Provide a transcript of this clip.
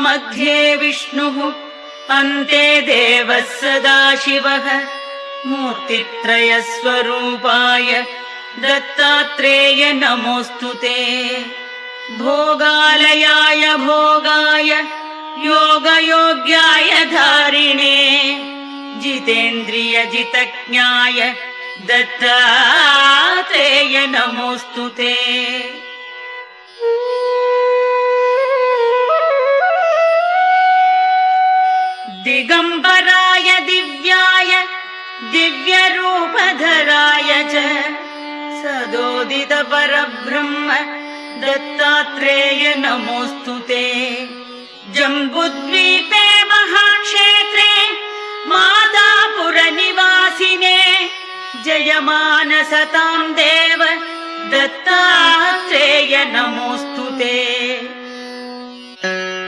मध्ये विष्णुः अन्ते देवः सदाशिवः मूर्तित्रयस्वरूपाय दत्तात्रेय नमोऽस्तु ते। भोगालयाय भोगाय योगयोग्याय धारिणे जितेन्द्रिय जितज्ञाय दत्तात्रेय नमोऽस्तु ते। दिगंबराय दिव्याय दिव्यरूपधराय च सदोदित परब्रह्म दत्तात्रेय नमोऽस्तु ते। जम्बुद्वीपे महाक्षेत्रे मादापुरनिवासिने जयमान सतां देव दत्तात्रेय नमोऽस्तु ते।